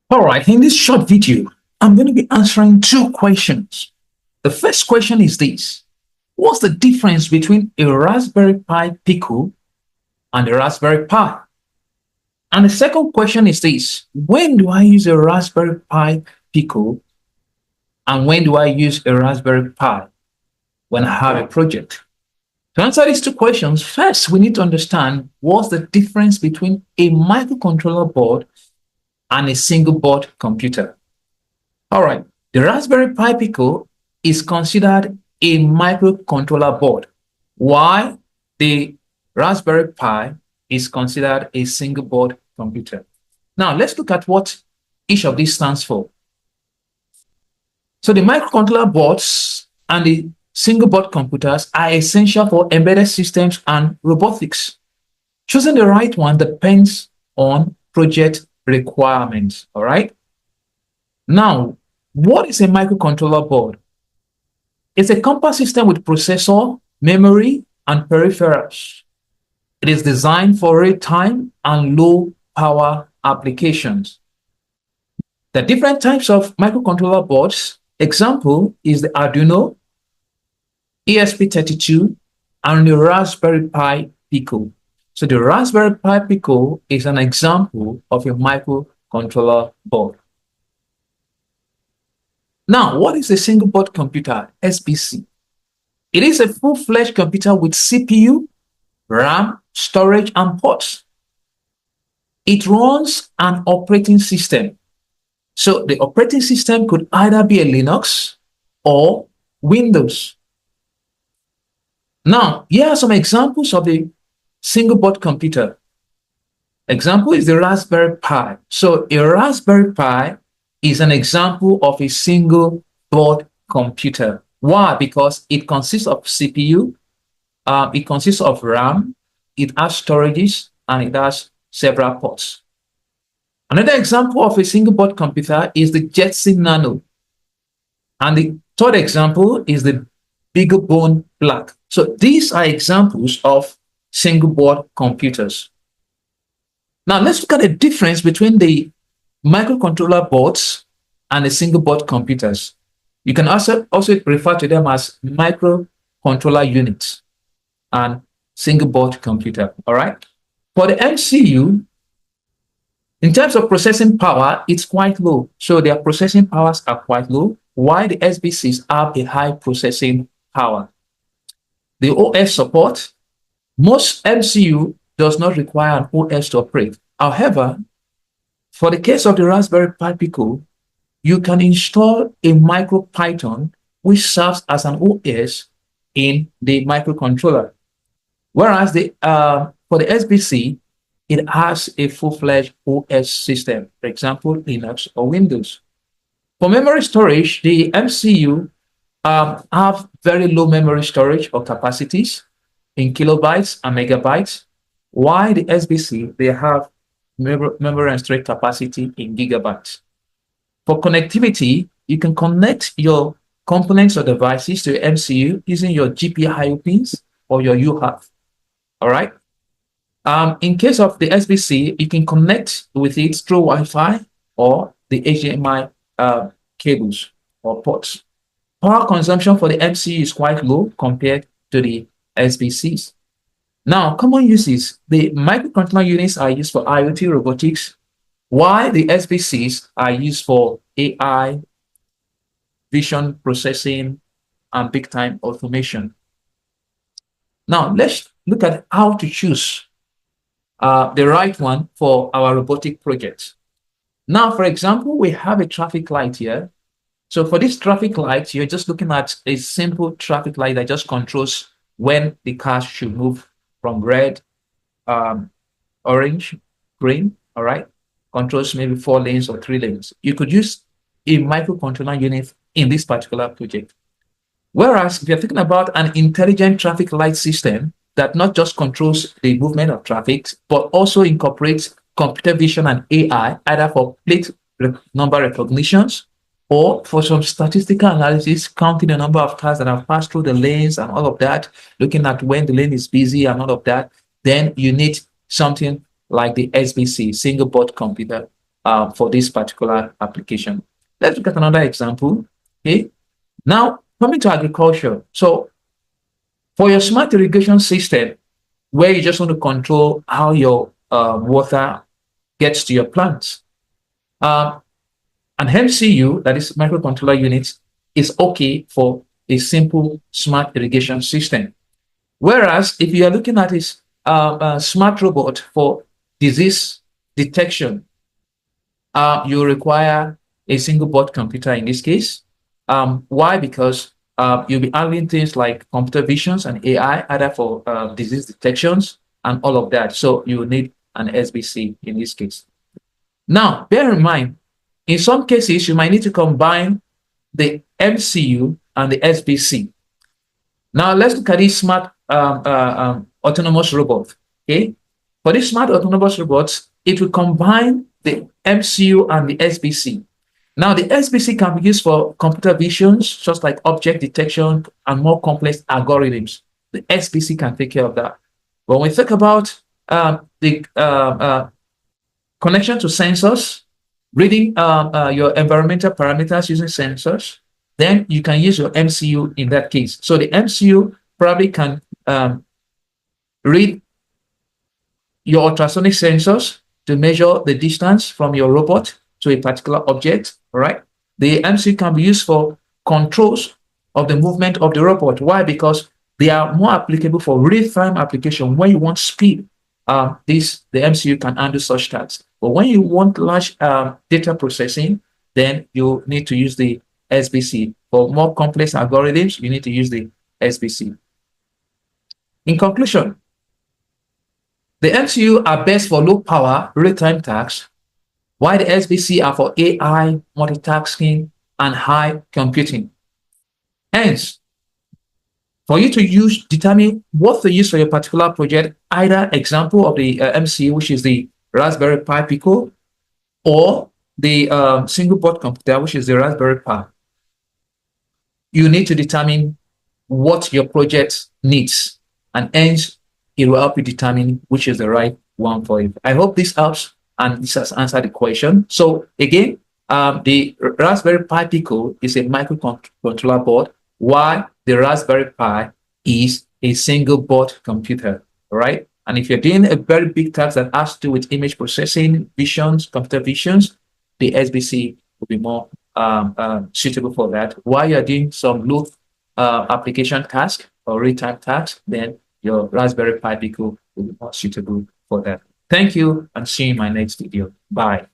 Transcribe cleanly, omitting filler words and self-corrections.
All right, in this short video, I'm going to be answering two questions. The first question is this: what's the difference between a Raspberry Pi Pico and a Raspberry Pi? And the second question is this: when do I use a Raspberry Pi Pico and when do I use a Raspberry Pi when I have a project? To answer these two questions, first we need to understand what's the difference between a microcontroller board and a single board computer. All right, the Raspberry Pi Pico is considered a microcontroller board, while the Raspberry Pi is considered a single board computer. Now, let's look at what each of these stands for. So the microcontroller boards and the single board computers are essential for embedded systems and robotics. Choosing the right one depends on project requirements. All right. Now, what is a microcontroller board? It's a compact system with processor, memory, and peripherals. It is designed for real-time and low-power applications. The different types of microcontroller boards, example is the Arduino, ESP32, and the Raspberry Pi Pico. So the Raspberry Pi Pico is an example of a microcontroller board. Now, what is a single board computer, SBC? It is a full-fledged computer with CPU, RAM, storage, and ports. It runs an operating system. So the operating system could either be a Linux or Windows. Now, here are some examples of the single board computer. Example is the Raspberry Pi. So a Raspberry Pi is an example of a single board computer. Why? Because it consists of CPU, it consists of RAM, it has storages, and it has several ports. Another example of a single board computer is the Jetson Nano. And the third example is the BeagleBone Black. So these are examples of single board computers. Now let's look at the difference between the microcontroller boards and the single board computers. You can also refer to them as microcontroller units and single board computer. All right. For the MCU, in terms of processing power, it's quite low. So their processing powers are quite low, while the SBCs have a high processing power. The OS support, most MCU does not require an OS to operate. However, for the case of the Raspberry Pi Pico, you can install a MicroPython which serves as an OS in the microcontroller. Whereas for the SBC, it has a full-fledged OS system, for example, Linux or Windows. For memory storage, the MCU have very low memory storage or capacities in kilobytes and megabytes, while the SBC, they have memory and storage capacity in gigabytes. For connectivity, you can connect your components or devices to your MCU using your GPIO pins or your UHF. All right. In case of the SBC, you can connect with it through Wi-Fi or the HDMI cables or ports. Power consumption for the MCU is quite low compared to the SBCs. Now, common uses. The microcontroller units are used for IoT robotics, while the SBCs are used for AI, vision processing, and big-time automation. Now, let's look at how to choose the right one for our robotic project. Now, for example, we have a traffic light here. So for this traffic light, you're just looking at a simple traffic light that just controls when the car should move from red, orange, green, all right? Controls maybe 4 lanes or 3 lanes. You could use a microcontroller unit in this particular project. Whereas if you're thinking about an intelligent traffic light system that not just controls the movement of traffic, but also incorporates computer vision and AI, either for plate number recognitions or for some statistical analysis, counting the number of cars that have passed through the lanes and all of that, looking at when the lane is busy and all of that, then you need something like the SBC, single board computer, for this particular application. Let's look at another example. Okay. Now, coming to agriculture. So, for your smart irrigation system, where you just want to control how your water gets to your plants, an MCU, that is microcontroller unit, is okay for a simple smart irrigation system. Whereas if you are looking at this smart robot for disease detection, you require a single board computer in this case. Why? Because you'll be handling things like computer visions and AI, either for disease detections and all of that. So you need an SBC in this case. Now, bear in mind, in some cases, you might need to combine the MCU and the SBC. Now, let's look at this smart autonomous robot. Okay, for this smart autonomous robots, it will combine the MCU and the SBC. Now, the SBC can be used for computer visions, just like object detection and more complex algorithms. The SBC can take care of that. When we think about the connection to sensors, reading your environmental parameters using sensors, then you can use your MCU in that case. So the MCU probably can read your ultrasonic sensors to measure the distance from your robot to a particular object, all right? The MCU can be used for controls of the movement of the robot. Why? Because they are more applicable for real-time application. When you want speed, the MCU can handle such tasks. But when you want large data processing, then you need to use the SBC. For more complex algorithms, you need to use the SBC. In conclusion, the MCU are best for low power, real-time tasks, while the SBC are for AI, multitasking, and high computing. Hence, for you to determine what to use for your particular project, either example of the MCU, which is the Raspberry Pi Pico, or the single board computer, which is the Raspberry Pi. You need to determine what your project needs, and hence it will help you determine which is the right one for you. I hope this helps and this has answered the question. So again, the Raspberry Pi Pico is a microcontroller board, while the Raspberry Pi is a single board computer, right? And if you're doing a very big task that has to do with image processing, visions, computer visions, the SBC will be more suitable for that. While you're doing some low application task or real-time task, then your Raspberry Pi Pico will be more suitable for that. Thank you, and see you in my next video. Bye.